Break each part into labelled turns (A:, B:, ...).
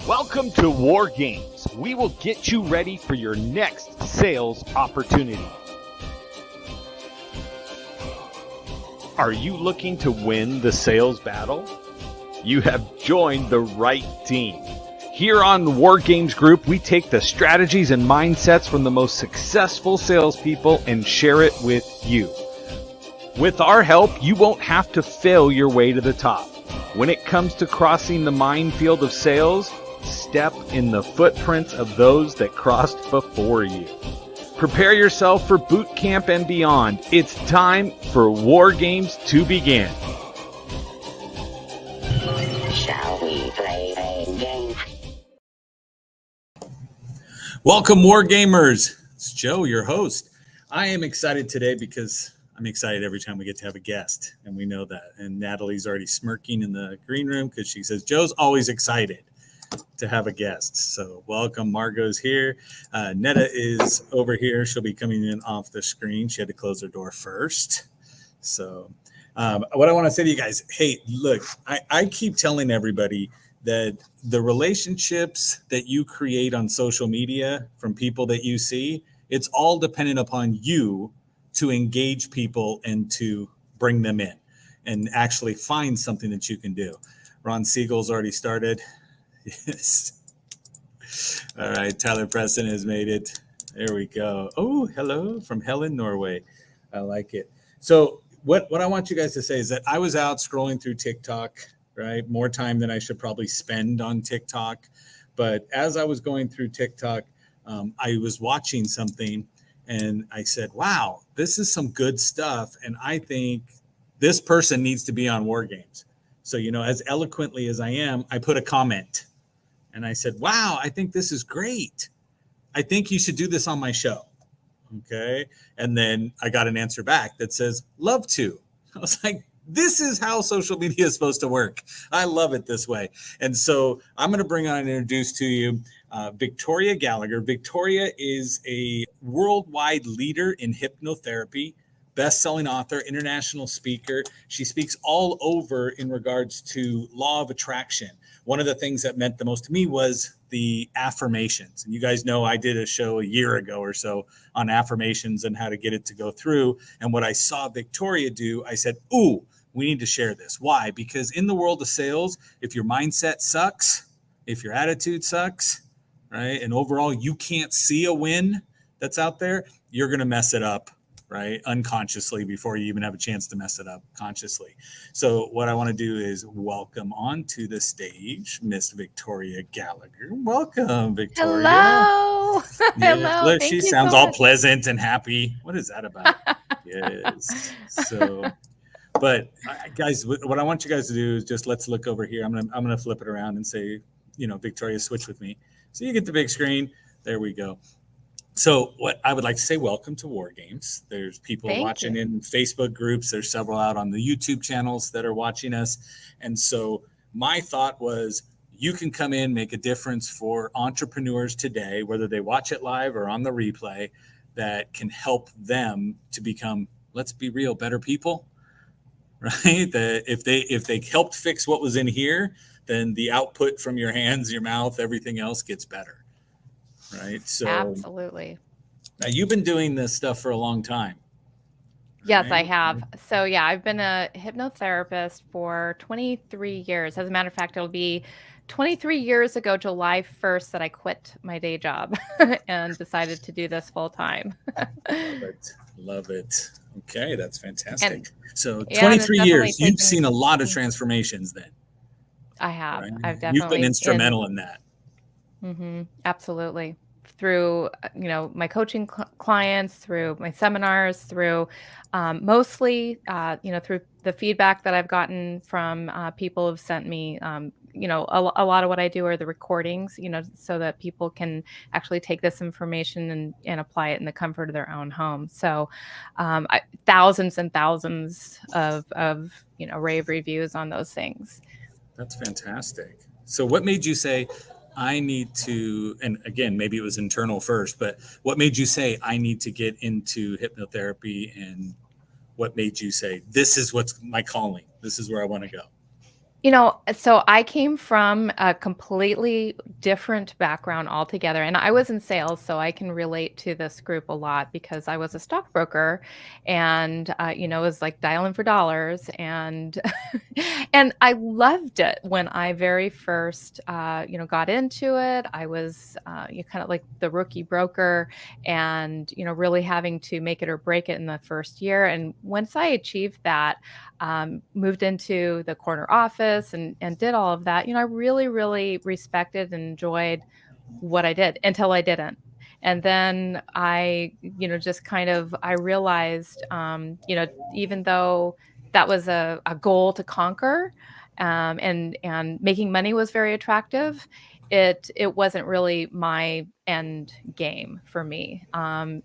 A: Welcome to War Games. We will get you ready for your next sales opportunity. Are you looking to win the sales battle? You have joined the right team. Here on the War Games Group, we take the strategies and mindsets from the most successful salespeople and share it with you. With our help, you won't have to fail your way to the top. When it comes to crossing the minefield of sales, step in the footprints of those that crossed before you. Prepare yourself for boot camp and beyond. It's time for War Games to begin.
B: Shall we play a game?
C: Welcome, War Gamers. It's Joe, your host. I am excited today because I'm excited every time we get to have a guest, and we know that. And Natalie's already smirking in the green room because she says Joe's always excited to have a guest. So welcome. Margot's here. Netta is over here. She'll be coming in off the screen. She had to close her door first. So what I want to say to you guys, hey, look, I keep telling everybody that the relationships that you create on social media from people that you see, it's all dependent upon you to engage people and to bring them in and actually find something that you can do. Ron Siegel's already started. Yes. All right. Tyler Preston has made it. There we go. Oh, hello from Helen, Norway. I like it. So what I want you guys to say is that I was out scrolling through TikTok, right? More time than I should probably spend on TikTok. But as I was going through TikTok, I was watching something and I said, wow, this is some good stuff. And I think this person needs to be on War Games. So, as eloquently as I am, I put a comment. And I said, wow, I think this is great. I think you should do this on my show. Okay. And then I got an answer back that says, love to. I was like, this is how social media is supposed to work. I love it this way. And so I'm going to bring on and introduce to you Victoria Gallagher. Victoria is a worldwide leader in hypnotherapy, best-selling author, international speaker. She speaks all over in regards to law of attraction. One of the things that meant the most to me was the affirmations. And you guys know I did a show a year ago or so on affirmations and how to get it to go through. And what I saw Victoria do, I said, ooh, we need to share this. Why? Because in the world of sales, if your mindset sucks, if your attitude sucks, right, and overall you can't see a win that's out there, you're going to mess it up, right, unconsciously before you even have a chance to mess it up consciously. So what I want to do is welcome onto the stage Miss Victoria Gallagher. Welcome, Victoria.
D: Hello.
C: Yeah,
D: Hello.
C: look,
D: Thank
C: she
D: you
C: sounds
D: so
C: all
D: much.
C: pleasant and happy. What is that about? Yes. So, but guys, what I want you guys to do is just let's look over here. I'm gonna flip it around and say, Victoria, switch with me. So you get the big screen. There we go. So what I would like to say, welcome to War Games. There's people
D: Thank
C: watching
D: you.
C: in Facebook groups. There's several out on the YouTube channels that are watching us. And so my thought was you can come in, make a difference for entrepreneurs today, whether they watch it live or on the replay, that can help them to become, let's be real, better people, right? That if they helped fix what was in here, then the output from your hands, your mouth, everything else gets better. Right. So
D: Absolutely.
C: now you've been doing this stuff for a long time.
D: Yes, I
C: Right?
D: have. So yeah, I've been a hypnotherapist for 23 years. As a matter of fact, it'll be 23 years ago, July 1st, that I quit my day job and decided to do this full time.
C: Love it. Okay, that's fantastic.
D: And
C: so
D: yeah,
C: 23
D: and
C: years, you've
D: taken,
C: seen a lot of transformations then.
D: I have.
C: Right?
D: I've
C: You've been
D: definitely
C: instrumental in that.
D: Absolutely. Through, my coaching clients, through my seminars, through mostly, through the feedback that I've gotten from people who've sent me, a lot of what I do are the recordings, so that people can actually take this information and apply it in the comfort of their own home. So thousands and thousands of rave reviews on those things.
C: That's fantastic. So what made you say, I need to, and again, maybe it was internal first, but what made you say, I need to get into hypnotherapy, and what made you say, this is what's my calling? This is where I want to go?
D: So I came from a completely different background altogether, and I was in sales, so I can relate to this group a lot because I was a stockbroker, and was like dialing for dollars, and and I loved it when I very first got into it. I was kind of like the rookie broker, and really having to make it or break it in the first year. And once I achieved that, moved into the corner office and did all of that. I really, really respected and enjoyed what I did until I didn't. And then just kind of, I realized, even though that was a goal to conquer, and making money was very attractive, it wasn't really my end game for me.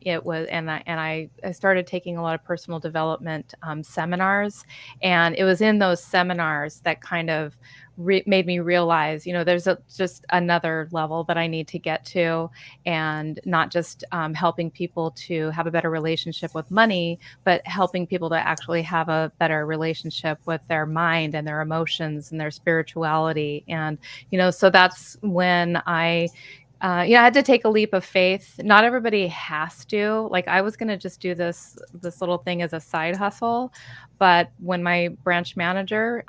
D: It was, and I started taking a lot of personal development seminars, and it was in those seminars that kind of made me realize, there's just another level that I need to get to, and not just helping people to have a better relationship with money, but helping people to actually have a better relationship with their mind and their emotions and their spirituality. And, so that's when I had to take a leap of faith. Not everybody has to. Like, I was going to just do this little thing as a side hustle, but when my branch manager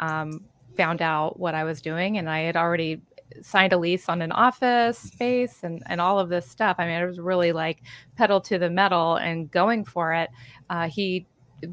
D: found out what I was doing, and I had already signed a lease on an office space and all of this stuff. I mean, it was really like pedal to the metal and going for it. He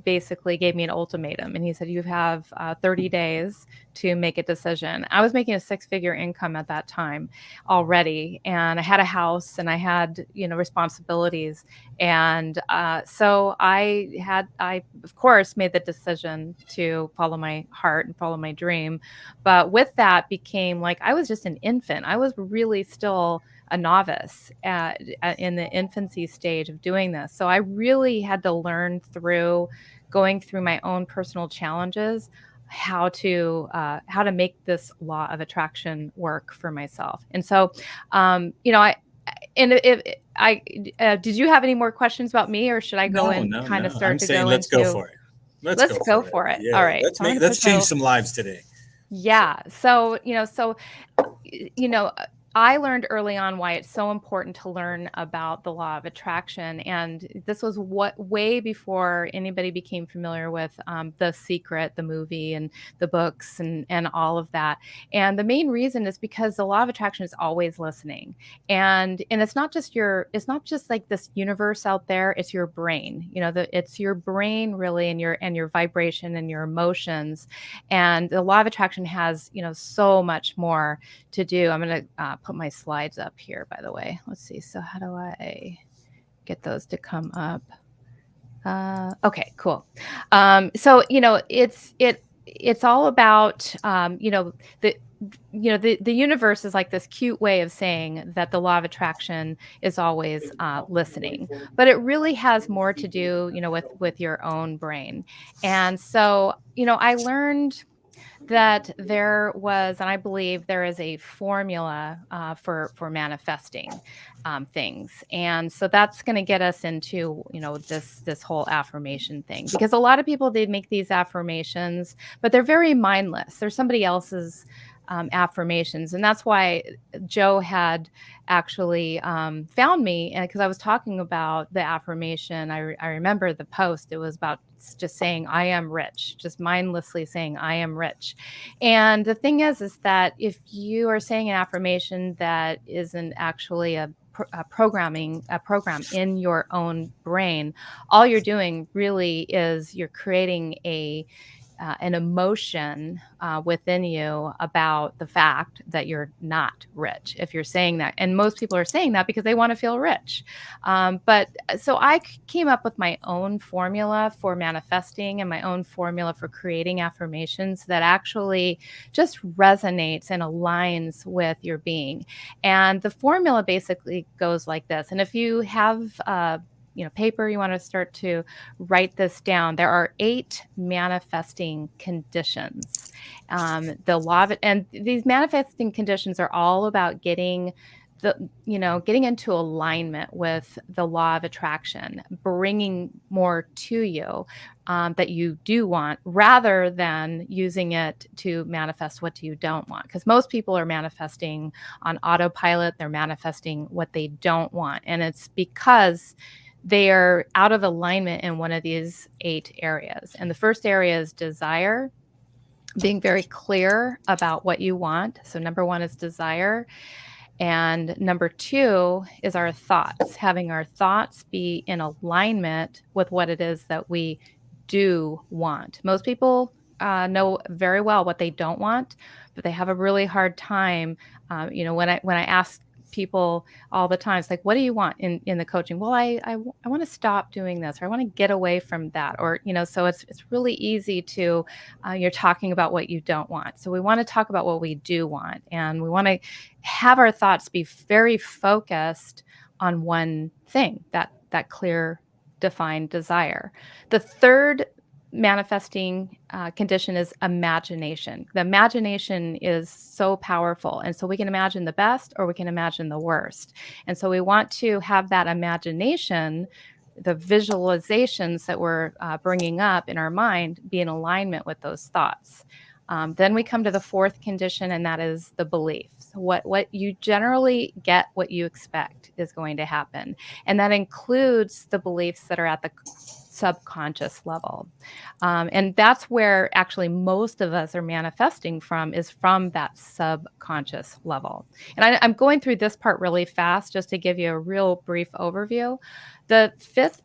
D: basically gave me an ultimatum, and he said, you have 30 days to make a decision. I was making a 6-figure income at that time already, and I had a house, and I had responsibilities, and so I of course made the decision to follow my heart and follow my dream. But with that became like, I was just an infant. I was really still a novice in the infancy stage of doing this. So I really had to learn through going through my own personal challenges how to make this law of attraction work for myself. And so, did you have any more questions about me, or should I go and kind of start
C: I'm
D: to
C: saying,
D: go
C: let's
D: into?
C: go for it.
D: Let's go for it.
C: Yeah,
D: All right.
C: let's change some lives today.
D: Yeah. So, I learned early on why it's so important to learn about the law of attraction. And this was way before anybody became familiar with The Secret, the movie, and the books, and all of that. And the main reason is because the law of attraction is always listening. And it's not just like this universe out there, it's your brain. It's your brain really, and your vibration and your emotions. And the law of attraction has, so much more to do. I'm going to put my slides up here, by the way. Let's see. So how do I get those to come up? Okay, cool. So, it's all about, the universe is like this cute way of saying that the law of attraction is always listening, but it really has more to do, with your own brain. And so, I learned that there was, and I believe there is a formula for manifesting things. And so that's going to get us into, this whole affirmation thing, because a lot of people, they make these affirmations, but they're very mindless. They're somebody else's affirmations. And that's why Joe had actually found me, and because I was talking about the affirmation. I remember the post. It was about just saying, I am rich, just mindlessly saying, I am rich. And the thing is that if you are saying an affirmation that isn't actually a program in your own brain, all you're doing really is you're creating an emotion within you about the fact that you're not rich, if you're saying that. And most people are saying that because they want to feel rich. But so I came up with my own formula for manifesting and my own formula for creating affirmations that actually just resonates and aligns with your being. And the formula basically goes like this. And if you have paper, you want to start to write this down. There are 8 manifesting conditions. The law of it, and these manifesting conditions are all about getting into alignment with the law of attraction, bringing more to you. that you do want, rather than using it to manifest what you don't want. Because most people are manifesting on autopilot. They're manifesting what they don't want. And it's because they are out of alignment in one of these 8 areas. And the first area is desire, being very clear about what you want. So number 1 is desire. And number 2 is our thoughts, having our thoughts be in alignment with what it is that we do want. Most people know very well what they don't want, but they have a really hard time. When I ask people all the time, it's like, what do you want in the coaching? Well, I want to stop doing this, or I want to get away from that, or so it's really easy to you're talking about what you don't want. So we want to talk about what we do want, and we want to have our thoughts be very focused on one thing, that clear, defined desire. The third manifesting condition is imagination. The imagination is so powerful. And so we can imagine the best, or we can imagine the worst. And so we want to have that imagination, the visualizations that we're bringing up in our mind, be in alignment with those thoughts. Then we come to the fourth condition, and that is the beliefs. What you generally get, what you expect is going to happen. And that includes the beliefs that are at the subconscious level. And that's where actually most of us are manifesting from, is from that subconscious level. And I'm going through this part really fast just to give you a real brief overview. The fifth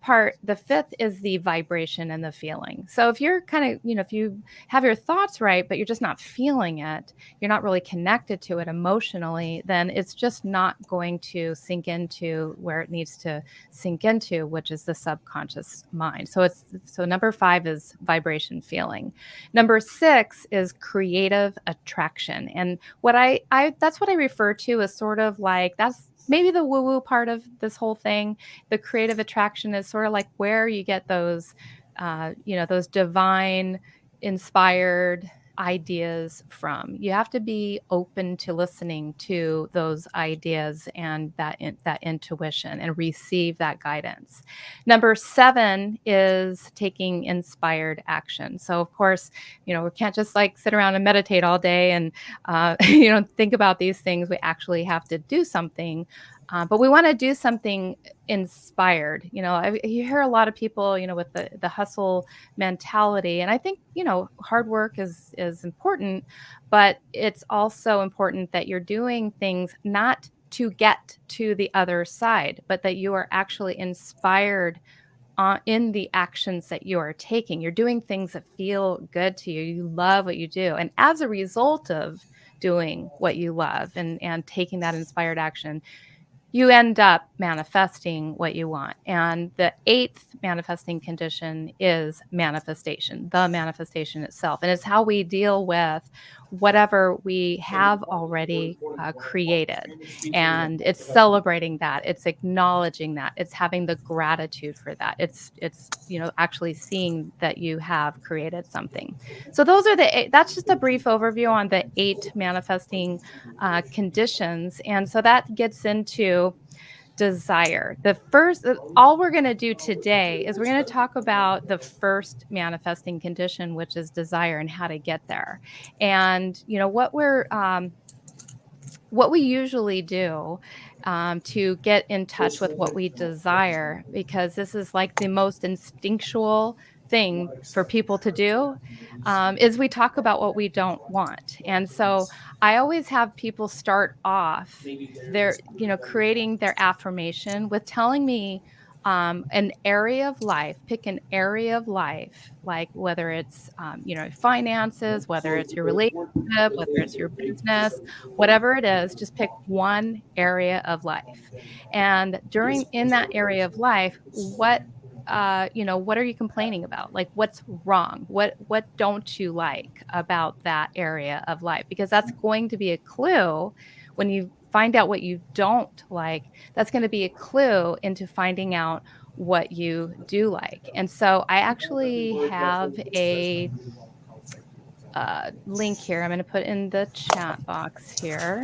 D: is the vibration and the feeling. So if you're kind of, if you have your thoughts right, but you're just not feeling it, you're not really connected to it emotionally, then it's just not going to sink into where it needs to sink into, which is the subconscious mind. So number 5 is vibration feeling. Number 6 is creative attraction. And that's what I refer to as sort of like, that's maybe the woo-woo part of this whole thing. The creative attraction is sort of like where you get those, those divine inspired ideas from. You have to be open to listening to those ideas and that intuition, and receive that guidance. Number 7 is taking inspired action. So of course, we can't just like sit around and meditate all day and think about these things. We actually have to do something. But we want to do something inspired. You hear a lot of people, with the hustle mentality. And I think, hard work is important, but it's also important that you're doing things not to get to the other side, but that you are actually inspired in the actions that you are taking. You're doing things that feel good to you. You love what you do. And as a result of doing what you love and taking that inspired action, you end up manifesting what you want. And the 8th manifesting condition is manifestation, the manifestation itself. And it's how we deal with whatever we have already created. And it's celebrating that. It's acknowledging that. It's having the gratitude for that. It's actually seeing that you have created something. So those are that's just a brief overview on the 8 manifesting conditions. And so that gets into desire. All we're going to do today is we're going to talk about the first manifesting condition, which is desire, and how to get there. And what we usually do to get in touch with what we desire, because this is like the most instinctual thing for people to do, is we talk about what we don't want. And so I always have people start off creating their affirmation with telling me an area of life. Pick an area of life, like whether it's finances, whether it's your relationship, whether it's your business, whatever it is. Just pick one area of life, and in that area of life, what are you complaining about? Like, what's wrong? What don't you like about that area of life? Because that's going to be a clue. When you find out what you don't like, that's going to be a clue into finding out what you do like. And so I actually have a link here. I'm going to put in the chat box here.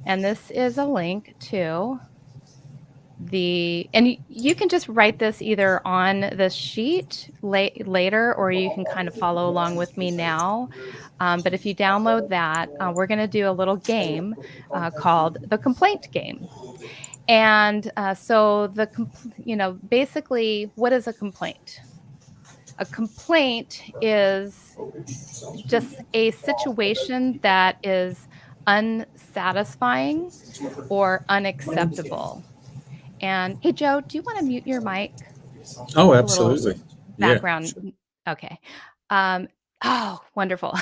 D: And this is a link to You can just write this either on the sheet later, or you can kind of follow along with me now. But if you download that, we're going to do a little game called the complaint game. And basically, what is a complaint? A complaint is just a situation that is unsatisfying or unacceptable. And hey, Joe, do you want to mute your mic?
C: Oh,
D: A little
C: absolutely. Yeah.
D: background. Okay. Oh, wonderful.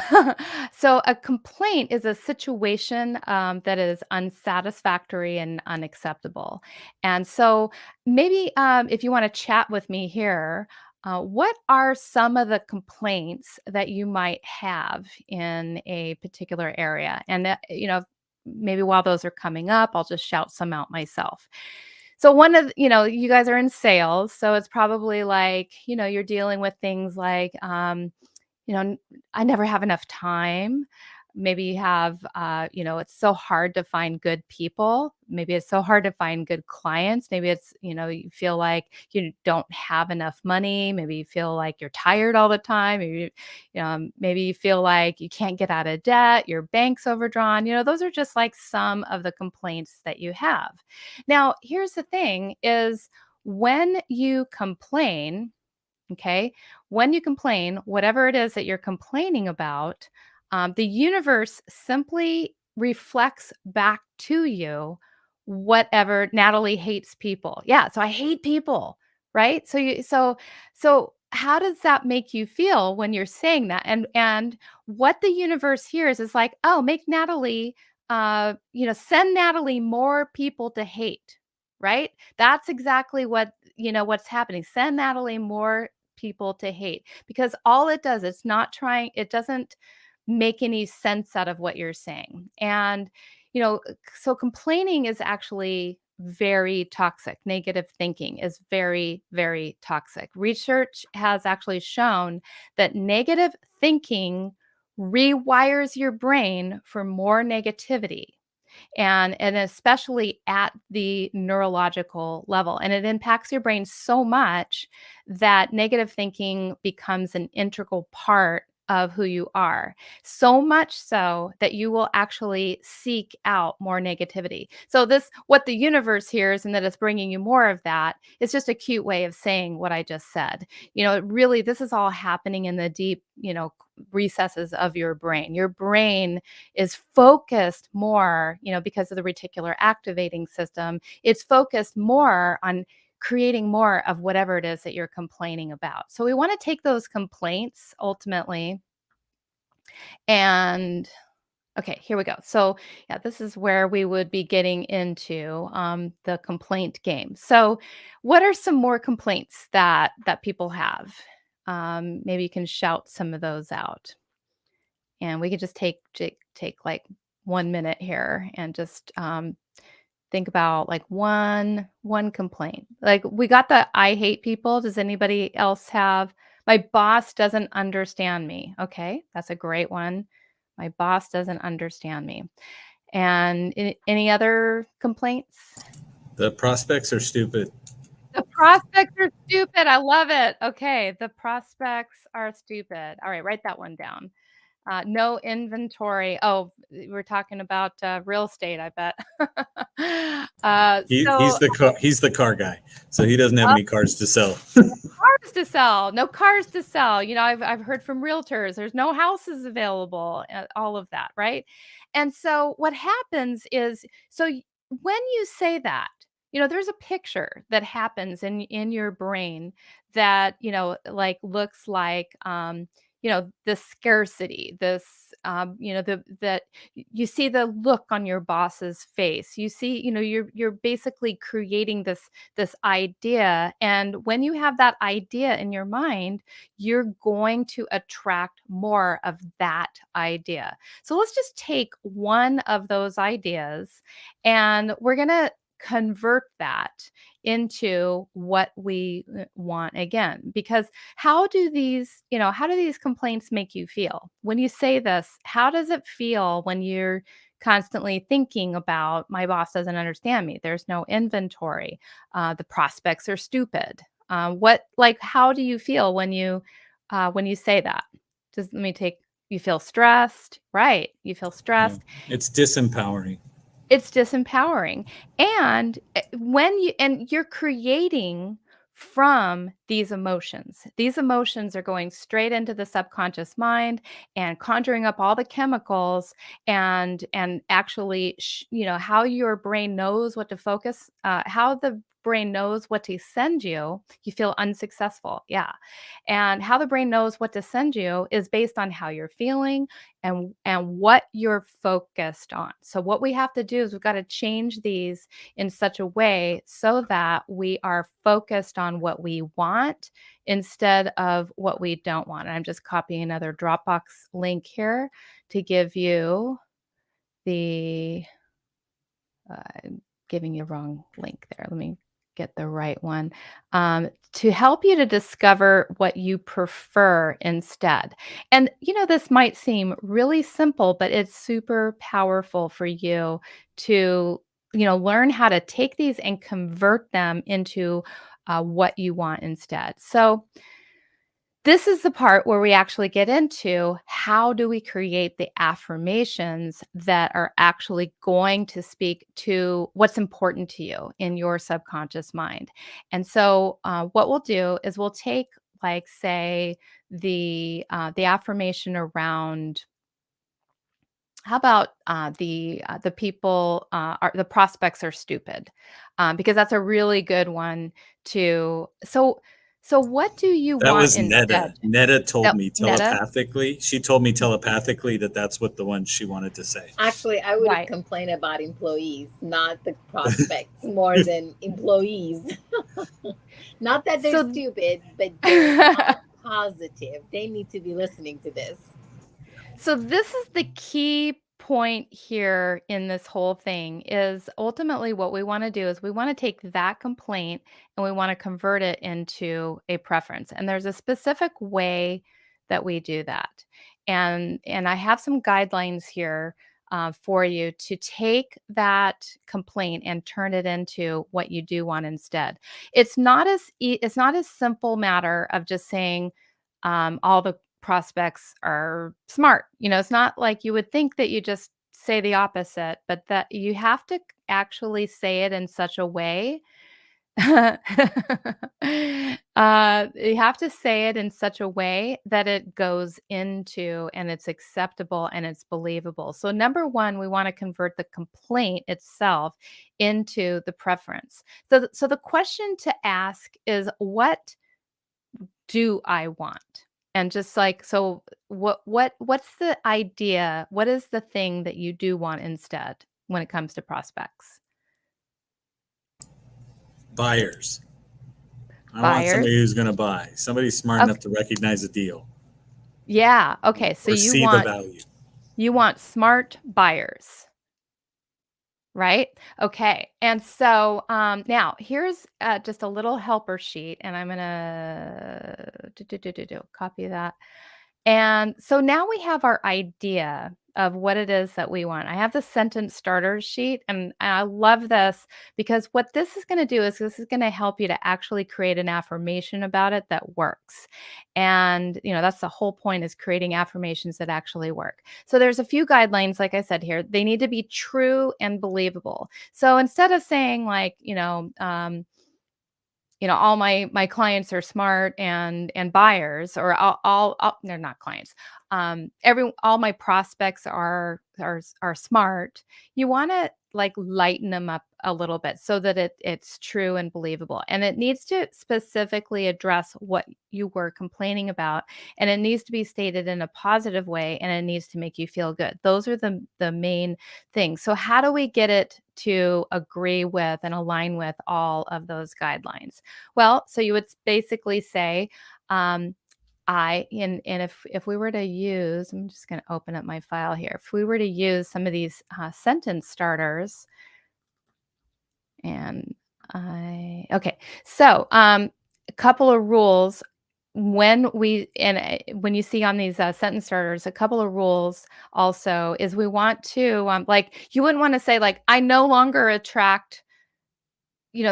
D: So a complaint is a situation that is unsatisfactory and unacceptable. And so maybe if you want to chat with me here, what are some of the complaints that you might have in a particular area? And maybe while those are coming up, I'll just shout some out myself. So you guys are in sales, so it's probably like, you're dealing with things like, I never have enough time. Maybe you have, it's so hard to find good people. Maybe it's so hard to find good clients. Maybe it's, you feel like you don't have enough money. Maybe you feel like you're tired all the time. Maybe you feel like you can't get out of debt. Your bank's overdrawn. Those are just like some of the complaints that you have. Now, here's the thing is when you complain, okay, when you complain, whatever it is that you're complaining about, the universe simply reflects back to you whatever. Natalie hates people. Yeah, so I hate people, right? So how does that make you feel when you're saying that? And what the universe hears is like, oh, make Natalie, send Natalie more people to hate, right? That's exactly what's happening. Send Natalie more people to hate, because all it does, it doesn't make any sense out of what you're saying. And so complaining is actually very toxic. Negative thinking is very, very toxic. Research has actually shown that negative thinking rewires your brain for more negativity, and especially at the neurological level. And it impacts your brain so much that negative thinking becomes an integral part of who you are. So much so that you will actually seek out more negativity. So what the universe hears, and that it's bringing you more of that, is just a cute way of saying what I just said. This is all happening in the deep, recesses of your brain. Your brain is focused more, because of the reticular activating system, it's focused more on creating more of whatever it is that you're complaining about. So we want to take those complaints ultimately. And okay, here we go. So yeah, this is where we would be getting into the complaint game. So what are some more complaints that people have? Maybe you can shout some of those out. And we could just take like 1 minute here and just think about like one complaint. Like we got the I hate people. Does anybody else have my boss doesn't understand me? Okay, that's a great one. My boss doesn't understand me. And any other complaints?
C: The prospects are stupid.
D: The prospects are stupid. I love it. Okay, the prospects are stupid. All right, write that one down. No inventory. Oh, we're talking about real estate, I bet.
C: He's the car guy, so he doesn't have any cars to sell.
D: Cars to sell. No cars to sell. I've heard from realtors. There's no houses available. All of that, right? And so what happens is, when you say that, there's a picture that happens in your brain that like looks like the scarcity, that you see the look on your boss's face. You see, you're basically creating this idea, and when you have that idea in your mind, you're going to attract more of that idea. So let's just take one of those ideas, and we're going to convert that into what we want again. Because how do these complaints make you feel when you say this? How does it feel when you're constantly thinking about my boss doesn't understand me. There's no inventory. The prospects are stupid. How do you feel when you say that? You feel stressed, right? You feel
C: Yeah.
D: stressed.
C: It's disempowering.
D: It's disempowering. And you're creating from these emotions. These emotions are going straight into the subconscious mind and conjuring up all the chemicals and actually how your brain knows what to focus, how the brain knows what to send you. You feel unsuccessful. Yeah. And how the brain knows what to send you is based on how you're feeling and what you're focused on. So what we have to do is we've got to change these in such a way so that we are focused on what we want instead of what we don't want. And I'm just copying another Dropbox link here to give you the giving you a wrong link there. Let me get the right one. To help you to discover what you prefer instead. And, this might seem really simple, but it's super powerful for you to, learn how to take these and convert them into what you want instead. So, this is the part where we actually get into how do we create the affirmations that are actually going to speak to what's important to you in your subconscious mind. And so, what we'll do is we'll take, like, say, the affirmation around. How about the people are the prospects are stupid, because that's a really good one to. So what do you
C: That
D: want
C: was
D: instead?
C: Netta. Netta told me
D: Netta?
C: telepathically. She told me telepathically that that's what the one she wanted to say.
E: Actually, I would have
D: Right.
E: complained about employees, not the prospects, more than employees. Not that they're
D: So
E: stupid, but they're not positive. They need to be listening to this.
D: So this is the key point here in this whole thing is ultimately what we want to do is we want to take that complaint and we want to convert it into a preference. And there's a specific way that we do that. And I have some guidelines here for you to take that complaint and turn it into what you do want instead. It's not as simple matter of just saying all the prospects are smart. It's not like you would think that you just say the opposite, but that you have to actually say it in such a way. You have to say it in such a way that it goes into and it's acceptable and it's believable. So, number one, we want to convert the complaint itself into the preference. So the question to ask is, what do I want? And just like, so what's the idea? What is the thing that you do want instead when it comes to prospects?
C: Buyers. I want
D: Buyers?
C: somebody who's going to buy. Somebody smart
D: Okay.
C: enough to recognize a deal
D: Yeah. Okay. So
C: or see the value.
D: you want smart buyers, right? Okay. And so now here's just a little helper sheet, and I'm gonna copy that. And so now we have our idea of what it is that we want. I have the sentence starter sheet, and I love this because what this is going to do is this is going to help you to actually create an affirmation about it that works. And, that's the whole point, is creating affirmations that actually work. So there's a few guidelines, like I said here. They need to be true and believable. So instead of saying, like, all my clients are smart and buyers, or all they're not clients. All my prospects are smart. You want to, like, lighten them up a little bit so that it's true and believable, and it needs to specifically address what you were complaining about, and it needs to be stated in a positive way, and it needs to make you feel good. Those are the main things. So how do we get it to agree with and align with all of those guidelines? Well, so you would basically say, and if we were to use, I'm just going to open up my file here. If we were to use some of these sentence starters, and okay, so a couple of rules when you see on these sentence starters, a couple of rules also is we want to like you wouldn't want to say like I no longer attract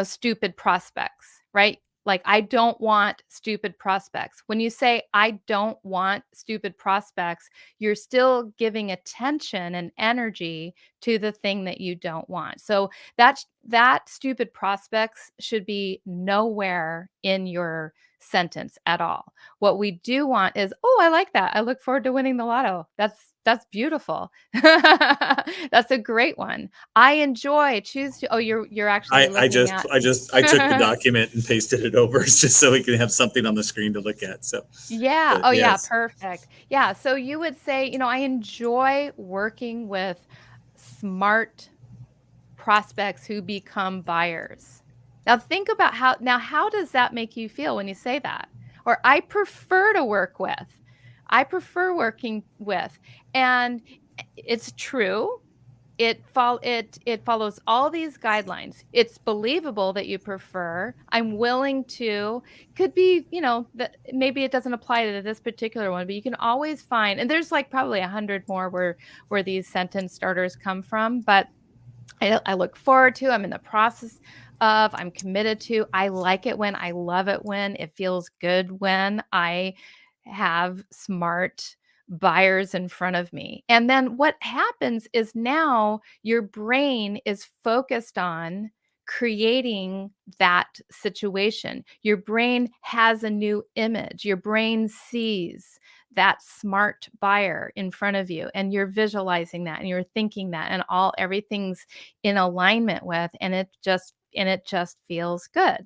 D: stupid prospects, right? Like, I don't want stupid prospects. When you say, I don't want stupid prospects, you're still giving attention and energy to the thing that you don't want. So that stupid prospects should be nowhere in your sentence at all. What we do want is, oh, I like that. I look forward to winning the lotto. That's beautiful. That's a great one. I enjoy choose to. Oh, you're actually
C: I
D: looking
C: just
D: at.
C: I took the document and pasted it over just so we can have something on the screen to look at. So,
D: Yeah.
C: but
D: Oh, yeah.
C: yes,
D: Perfect. Yeah. So you would say, I enjoy working with smart prospects who become buyers. Now think about how does that make you feel when you say that? Or I prefer to work with. I prefer working with. And it's true. It follows all these guidelines. It's believable that you prefer. I'm willing to could be, that maybe it doesn't apply to this particular one, but you can always find, and there's like probably 100 more where these sentence starters come from, but I look forward to, I'm in the process of, I'm committed to, I like it when, I love it when, it feels good when I have smart buyers in front of me. And then what happens is now your brain is focused on creating that situation. Your brain has a new image. Your brain sees that smart buyer in front of you, and you're visualizing that and you're thinking that, and everything's in alignment with, and it just feels good.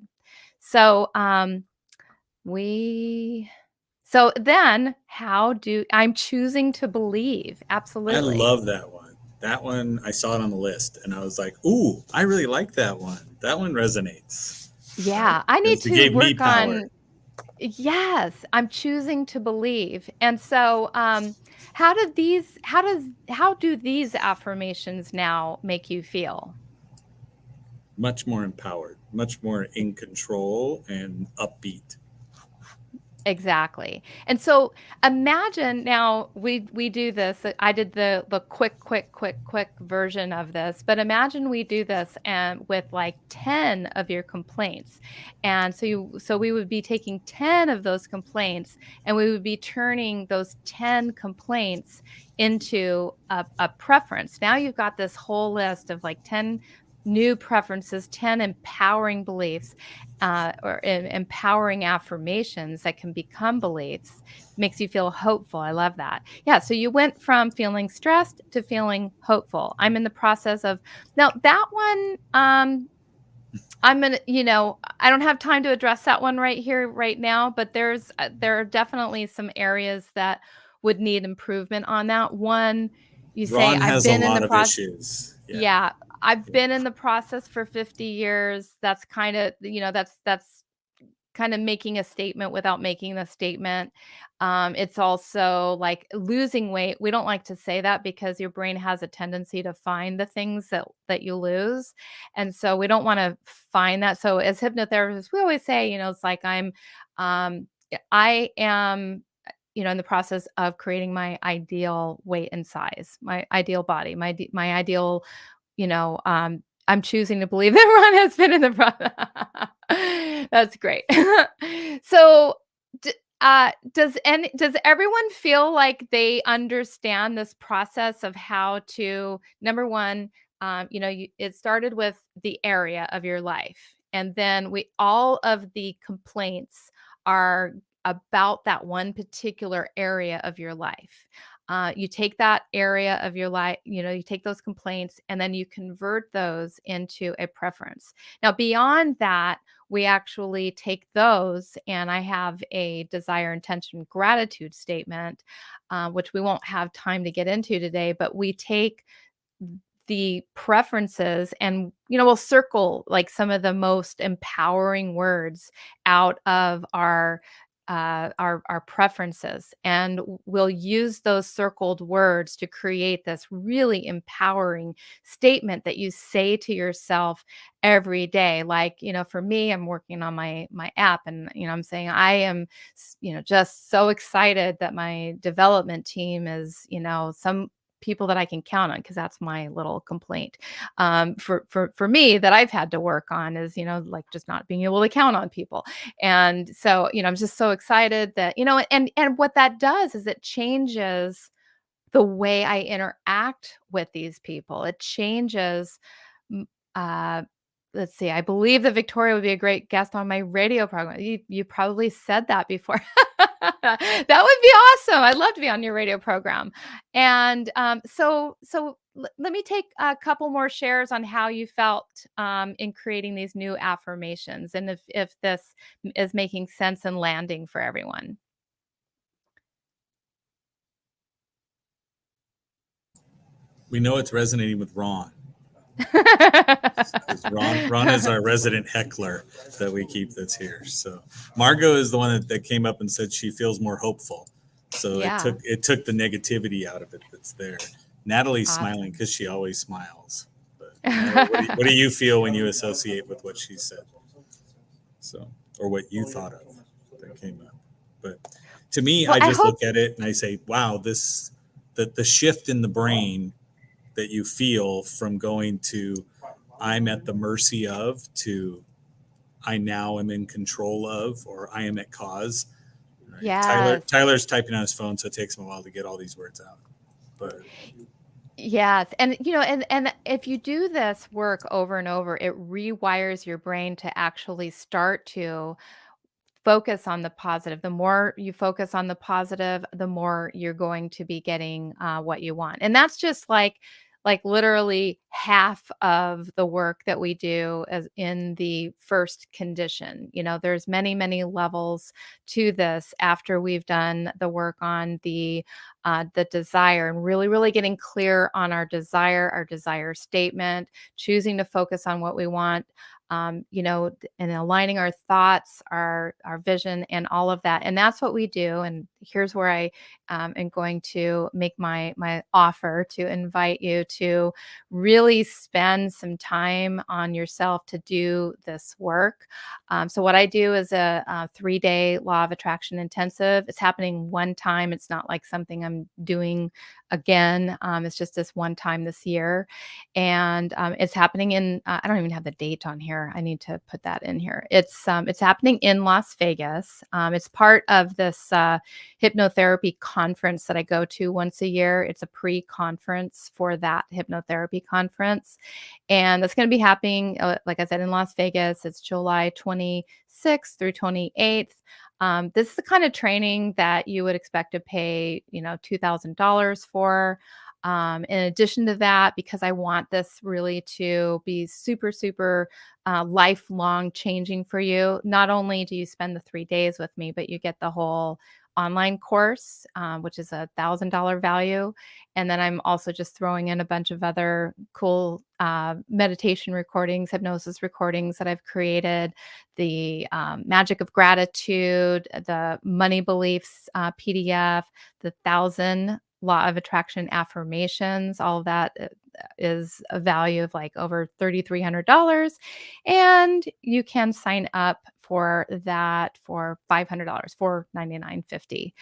D: So we so then how do I'm choosing to believe.
C: I
D: Absolutely.
C: love that one. That one, I saw it on the list and I was like, "Ooh, I really like that one. That one resonates."
D: Yeah, I need
C: Because it
D: to
C: gave me
D: work
C: power.
D: on. Yes, I'm choosing to believe. And so how do these affirmations now make you feel?
C: Much more empowered, much more in control and upbeat.
D: Exactly. And so imagine now we do this. I did the quick version of this, but imagine we do this and with like 10 of your complaints. And so we would be taking 10 of those complaints and we would be turning those 10 complaints into a preference. Now you've got this whole list of like 10 new preferences, 10 empowering beliefs or empowering affirmations that can become beliefs. Makes you feel hopeful. I love that. Yeah. So you went from feeling stressed to feeling hopeful. I'm in the process of now that one. I'm gonna, I don't have time to address that one right here, right now, but there are definitely some areas that would need improvement on that one. You say
C: Ron
D: I've
C: has a
D: been in the
C: lot of
D: process.
C: issues. Yeah.
D: Yeah, I've been in the process for 50 years. That's kind of, that's kind of making a statement without making the statement. It's also like losing weight. We don't like to say that because your brain has a tendency to find the things that you lose. And so we don't want to find that. So as hypnotherapists, we always say, it's like um, I am in the process of creating my ideal weight and size, my ideal body, my ideal, I'm choosing to believe that Ron has been in the process. That's great. So, does everyone feel like they understand this process of how to number one, it started with the area of your life, and then we all of the complaints are about that one particular area of your life. You take that area of your life, you take those complaints and then you convert those into a preference. Now, beyond that, we actually take those, and I have a desire, intention, gratitude statement, which we won't have time to get into today, but we take the preferences and we'll circle like some of the most empowering words out of our our preferences, and we'll use those circled words to create this really empowering statement that you say to yourself every day. Like, for me, I'm working on my app, and I'm saying I am, just so excited that my development team is, some people that I can count on, because that's my little complaint for me that I've had to work on is, like just not being able to count on people. And so, I'm just so excited that, and what that does is it changes the way I interact with these people. It changes, m- uh, let's see, I believe that Victoria would be a great guest on my radio program. You probably said that before. That would be awesome. I'd love to be on your radio program. And so let me take a couple more shares on how you felt in creating these new affirmations, and if this is making sense and landing for everyone.
C: We know it's resonating with Ron. 'Cause Ron is our resident heckler that we keep that's here. So Margot is the one that came up and said she feels more hopeful. So
D: Yeah.
C: it took the negativity out of it that's there. Natalie's
D: Awesome.
C: smiling because she always smiles. But Natalie, what do you feel when you associate with what she said? So, or what you thought of that came up. But to me,
D: Well,
C: I just
D: hope
C: look at it and I say, wow, the shift in the brain that you feel from going to I'm at the mercy of to I now am in control of, or I am at cause. Right?
D: Yes.
C: Tyler's typing on his phone, so it takes him a while to get all these words out. But
D: Yes. And and if you do this work over and over, it rewires your brain to actually start to focus on the positive. The more you focus on the positive, the more you're going to be getting what you want. And that's just like literally half of the work that we do as in the first condition. There's many levels to this after we've done the work on the desire, and really getting clear on our desire statement, choosing to focus on what we want, and aligning our thoughts, our vision, and all of that. And that's what we do. And here's where I am going to make my offer to invite you to really spend some time on yourself to do this work. So what I do is a 3-day law of attraction intensive. It's happening one time. It's not like something I'm doing again. It's just this one time this year. And it's happening in I don't even have the date on here. I need to put that in here. It's happening in Las Vegas. It's part of this hypnotherapy conference that I go to once a year. It's a pre-conference for that hypnotherapy conference, and that's going to be happening, like I said, in Las Vegas. It's July 26th through 28th. This is the kind of training that you would expect to pay, $2,000 for. In addition to that, because I want this really to be super lifelong changing for you, not only do you spend the 3 days with me, but you get the whole online course, which is $1,000 value. And then I'm also just throwing in a bunch of other cool meditation recordings, hypnosis recordings that I've created, the magic of gratitude, the money beliefs PDF, the 1,000 law of attraction affirmations. All of that is a value of like over $3,300. And you can sign up for that for $500, $499.50.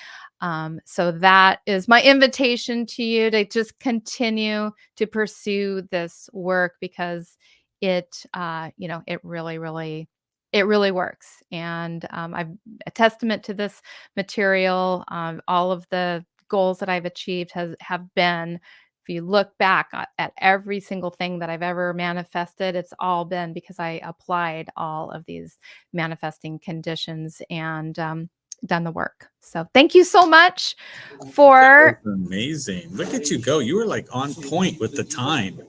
D: So that is my invitation to you to just continue to pursue this work, because it, it really works. And I'm a testament to this material. All of the goals that I've achieved have been, if you look back at every single thing that I've ever manifested, it's all been because I applied all of these manifesting conditions and done the work. So thank you so much for
C: amazing. Look at you go. You were like on point with the time.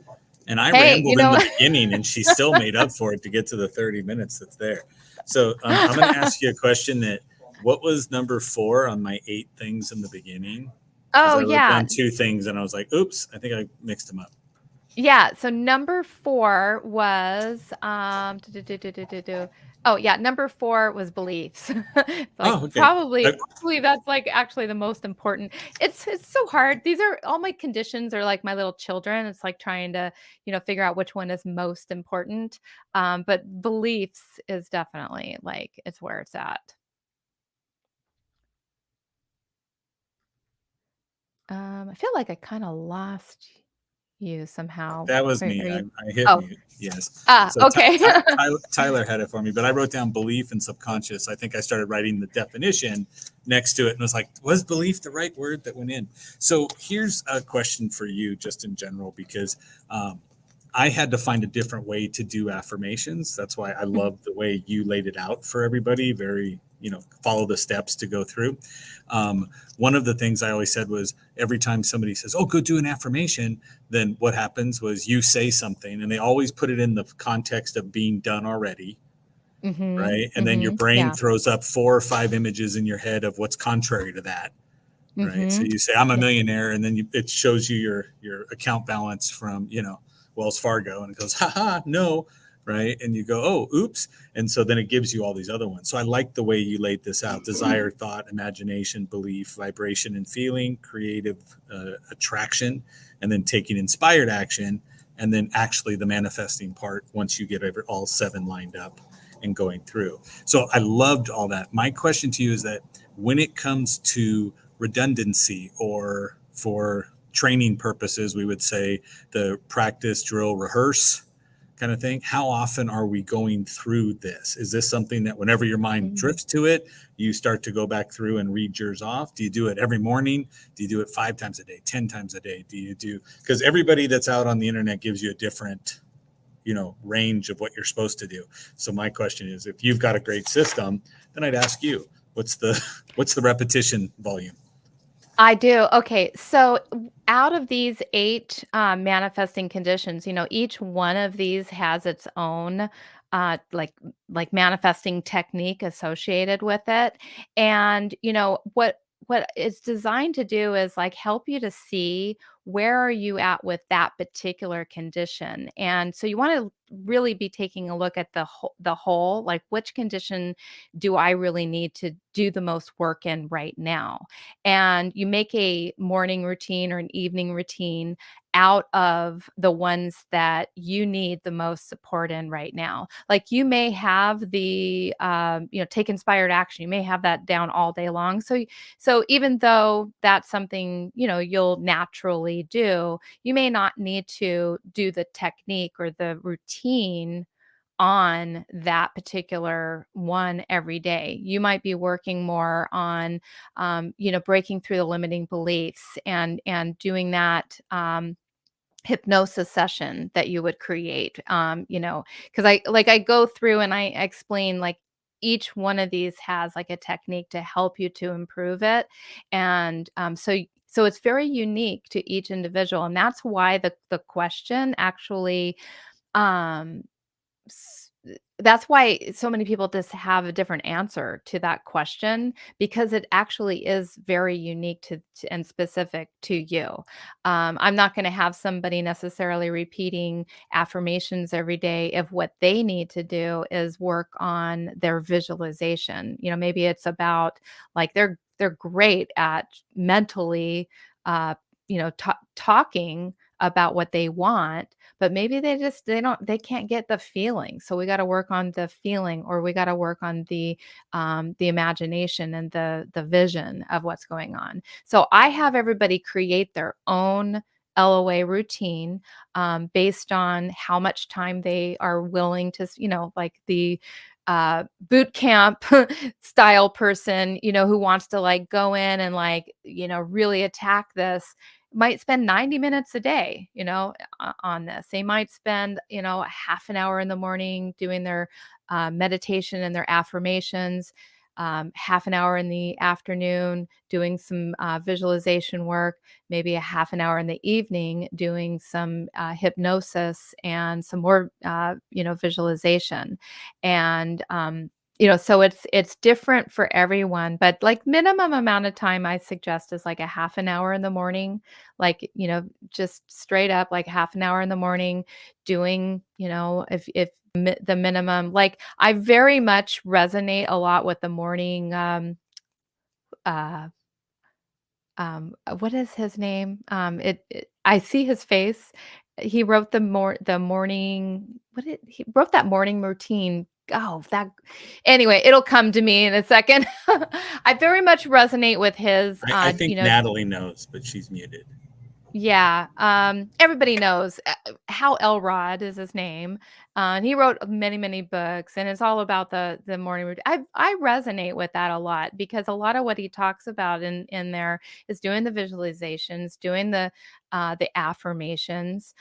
C: And I
D: hey,
C: rambled in the beginning, and she still made up for it to get to the 30 minutes that's there. So I'm going to ask you a question that, what was number 4 on my 8 things in the beginning?
D: Oh,
C: I wrote
D: yeah.
C: down 2 things, and I was like, oops, I think I mixed them up.
D: Yeah. So number 4 was Oh yeah, number 4 was beliefs. Like
C: Oh, okay.
D: probably probably that's like actually the most important. It's so hard. These are all my conditions are like my little children. It's like trying to, figure out which one is most important. But beliefs is definitely like it's where it's at. I feel like I kind of lost you somehow.
C: That was
D: Are
C: me.
D: you?
C: I hit
D: Oh,
C: mute. Yes. So
D: okay.
C: Tyler had it for me, but I wrote down belief and subconscious. I think I started writing the definition next to it and was like, was belief the right word that went in? So here's a question for you, just in general, because I had to find a different way to do affirmations. That's why I love the way you laid it out for everybody. Very, follow the steps to go through. One of the things I always said was every time somebody says, "Oh, go do an affirmation," then what happens was you say something, and they always put it in the context of being done already,
D: Mhm.
C: right? And then your
D: Mhm.
C: brain
D: Yeah.
C: throws up 4 or 5 images in your head of what's contrary to that, right? So
D: Mhm.
C: you say, "I'm a
D: Yeah.
C: millionaire," and then it shows you your account balance from Wells Fargo, and it goes, "Ha ha, no." Right. And you go, "Oh, oops." And so then it gives you all these other ones. So I like the way you laid this out: desire, thought, imagination, belief, vibration and feeling, creative attraction, and then taking inspired action. And then actually the manifesting part once you get all 7 lined up and going through. So I loved all that. My question to you is that when it comes to redundancy, or for training purposes, we would say the practice, drill, rehearse kind of thing. How often are we going through this? Is this something that whenever your mind
D: Mhm.
C: drifts to it, you start to go back through and read yours off? Do you do it every morning? Do you do it 5 times a day, 10 times a day? Because everybody that's out on the internet gives you a different, range of what you're supposed to do. So my question is, if you've got a great system, then I'd ask you, what's the what's the repetition volume?
D: I do. Okay. So out of these 8 manifesting conditions, each one of these has its own like manifesting technique associated with it. And what it's designed to do is like help you to see where are you at with that particular condition. And so you want to really be taking a look at the whole, like which condition do I really need to do the most work in right now? And you make a morning routine or an evening routine out of the ones that you need the most support in right now. Like you may have the, take inspired action. You may have that down all day long. So even though that's something, you'll naturally do, you may not need to do the technique or the routine on that particular one every day. You might be working more on, breaking through the limiting beliefs and doing that. Hypnosis session that you would create, because I go through and I explain like each one of these has like a technique to help you to improve it. And so it's very unique to each individual, and that's why the question actually, um s that's why so many people just have a different answer to that question, because it actually is very unique to and specific to you. I'm not gonna have somebody necessarily repeating affirmations every day if what they need to do is work on their visualization. Maybe it's about like they're great at mentally, uh, talking about what they want, but maybe they can't get the feeling. So we got to work on the feeling, or we got to work on the imagination and the vision of what's going on. So I have everybody create their own LOA routine, based on how much time they are willing to, like the boot camp style person, who wants to like go in and like, really attack this, might spend 90 minutes a day, on this. They might spend, a half an hour in the morning doing their meditation and their affirmations, half an hour in the afternoon doing some visualization work, maybe a half an hour in the evening doing some hypnosis and some more, visualization. And so it's different for everyone, but like minimum amount of time I suggest is like a half an hour in the morning, like, just straight up like half an hour in the morning doing, if the minimum, like I very much resonate a lot with the morning, uh, what is his name? I see his face. He wrote the morning, he wrote that morning routine. Oh, that anyway, it'll come to me in a second. I very much resonate with his,
C: I think Natalie knows, but she's muted.
D: yeah, everybody knows, Hal Elrod is his name, and he wrote many, many books, and it's all about the morning routine. I resonate with that a lot because a lot of what he talks about in there is doing the visualizations, doing the affirmations,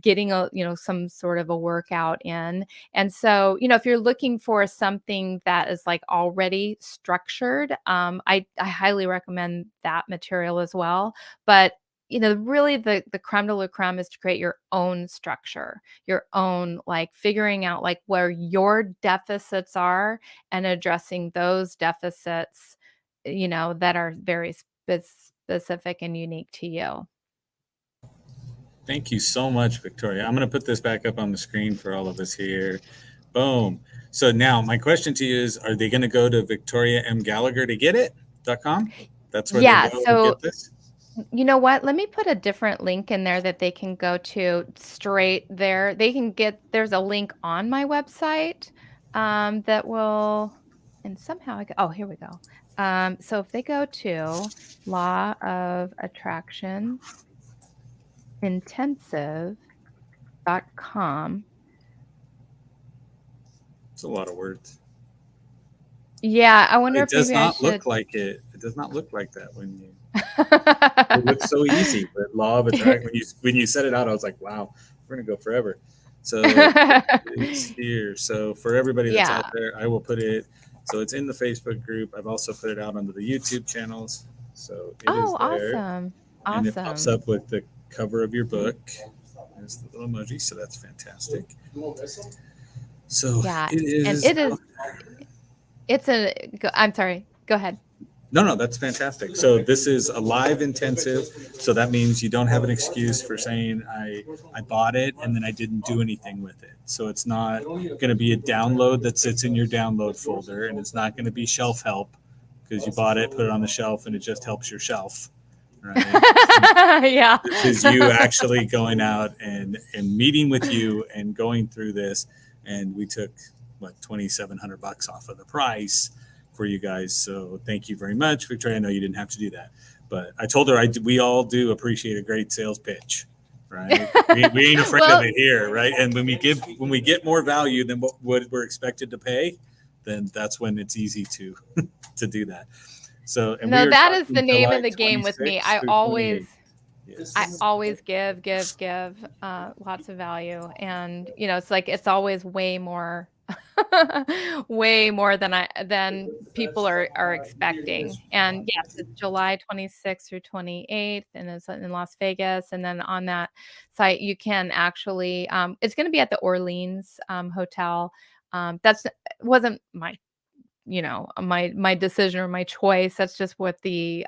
D: getting some sort of a workout in, and so if you're looking for something that is like already structured, I highly recommend that material as well, but really the creme de la creme is to create your own structure, your own, like figuring out like where your deficits are and addressing those deficits, that are very specific and unique to you.
C: Thank you so much, Victoria. I'm going to put this back up on the screen for all of us here. Boom. So now my question to you is, are they going to go to Victoria M. Gallagher to get it.com? That's where
D: Yeah,
C: they go to
D: so
C: get this?
D: you know what? Let me put a different link in there that they can go to straight there. There's a link on my website, that will, and somehow oh, here we go. So if they go to Law of Attraction Intensive.com.
C: It's a lot of words.
D: Yeah, I wonder
C: It
D: if
C: does
D: maybe I
C: not
D: should.
C: look like it. It does not look like that when you. It looks so easy, but law of attraction. When you set it out, I was like, "Wow, we're gonna go forever." So it's here. So for everybody that's
D: Yeah.
C: out there, I will put it. So it's in the Facebook group. I've also put it out onto the YouTube channels. So it is
D: Oh,
C: there,
D: awesome.
C: and it pops
D: Awesome.
C: up with the cover of your book. There's the little emoji. So that's fantastic. So
D: Yeah,
C: it
D: and
C: is.
D: it is. I'm sorry. Go ahead.
C: No, that's fantastic. So this is a live intensive. So that means you don't have an excuse for saying I bought it and then I didn't do anything with it. So it's not going to be a download that sits in your download folder, and it's not going to be shelf help because you bought it, put it on the shelf, and it just helps your shelf. Right?
D: Yeah.
C: This is you actually going out and meeting with you and going through this. And we took $2,700 off of the price for you guys. So thank you very much, Victoria. I know you didn't have to do that, but I told her we all do appreciate a great sales pitch, right? we ain't afraid of it here, right? And when we get more value than what we're expected to pay, then that's when it's easy to do that. So and
D: No,
C: we are
D: that is the
C: talking
D: name
C: July
D: of the game with me.
C: 26th through 28th. Yes.
D: I always give lots of value, and it's like it's always way more way more than people are expecting. And yes, it's July 26th through 28th, and it's in Las Vegas. And then on that site, you can actually, it's going to be at the Orleans Hotel. That's wasn't my decision or my choice. That's just what the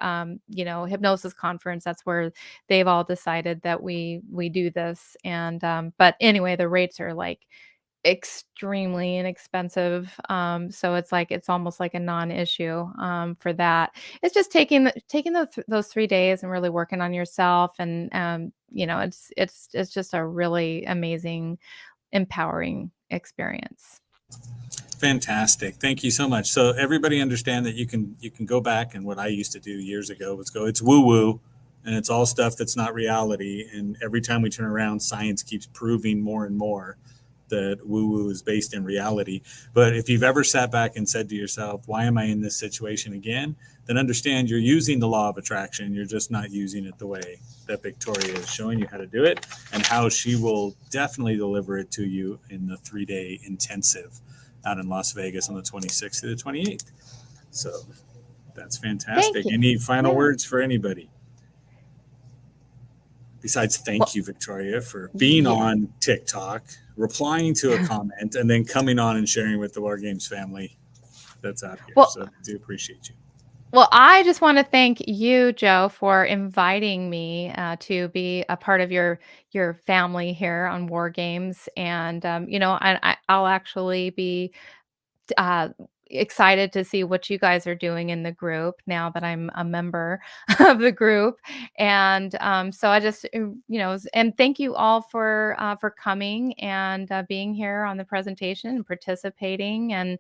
D: hypnosis conference, that's where they've all decided that we do this. And but anyway, the rates are like extremely inexpensive, so it's almost like a non-issue for that. It's just taking those 3 days and really working on yourself, and it's just a really amazing, empowering experience.
C: Fantastic. Thank you so much. So everybody understand that you can go back, and what I used to do years ago was go, it's woo woo and it's all stuff that's not reality. And every time we turn around, science keeps proving more and more that woo woo is based in reality. But if you've ever sat back and said to yourself, why am I in this situation again? Then understand you're using the law of attraction. You're just not using it the way that Victoria is showing you how to do it, and how she will definitely deliver it to you in the 3-day intensive out in Las Vegas on the 26th to the 28th. So that's fantastic. Any final words for anybody? Besides, thank you, Victoria, for being on TikTok, replying to a comment, and then coming on and sharing with the War Games family. that's out here.
D: Well,
C: So I do appreciate you.
D: Well, I just want to thank you, Joe, for inviting me to be a part of your family here on War Games, and I'll actually be uh, excited to see what you guys are doing in the group now that I'm a member of the group. And so I just, and thank you all for coming and being here on the presentation and participating and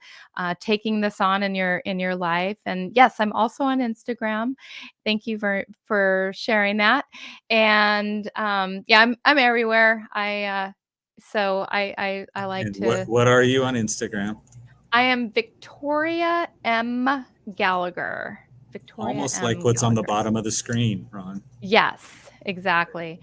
D: taking this on in your life. And yes, I'm also on Instagram. Thank you for sharing that. And yeah, I'm everywhere. I like
C: And
D: to.
C: what are you on Instagram?
D: I am Victoria M. Gallagher. Victoria
C: Almost like
D: M.
C: what's on the
D: Gallagher.
C: bottom of the screen, Ron.
D: Yes, exactly.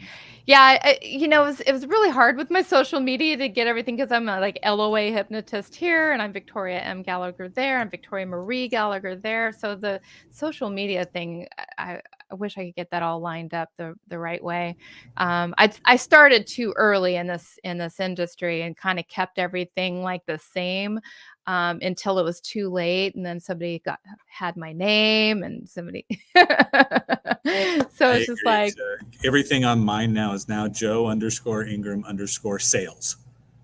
D: Yeah, it was really hard with my social media to get everything because I'm a like LOA hypnotist here, and I'm Victoria M. Gallagher there, and Victoria Marie Gallagher there. So the social media thing, I wish I could get that all lined up the right way. I started too early in this industry and kind of kept everything like the same until it was too late, and then somebody had my name, and somebody. So
C: I
D: it's just
C: agree.
D: like,
C: So everything on mine now is now Joe_Ingram_sales.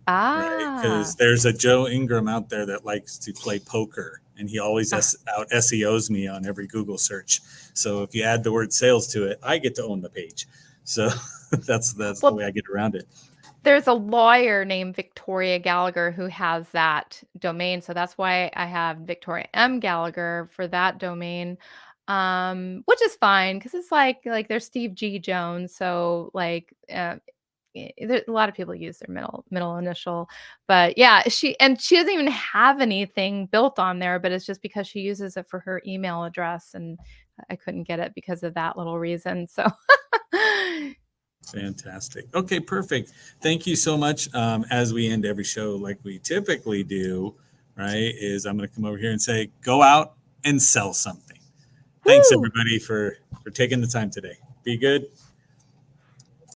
C: Right, because
D: ah,
C: there's a Joe Ingram out there that likes to play poker, and he always
D: ah.
C: out SEOs me on every Google search. So if you add the word sales to it, I get to own the page. So that's the
D: Well,
C: way I get around it.
D: there's a lawyer named Victoria Gallagher who has that domain, so that's why I have Victoria M. Gallagher for that domain, which is fine because it's like there's Steve G. Jones, so like a lot of people use their middle initial, but yeah, she doesn't even have anything built on there, but it's just because she uses it for her email address, and I couldn't get it because of that little reason. So
C: Fantastic. Okay, perfect. Thank you so much. As we end every show, like we typically do, right, is I'm going to come over here and say, go out and sell something. Thanks,
D: woo.
C: everybody, for taking the time today. Be good.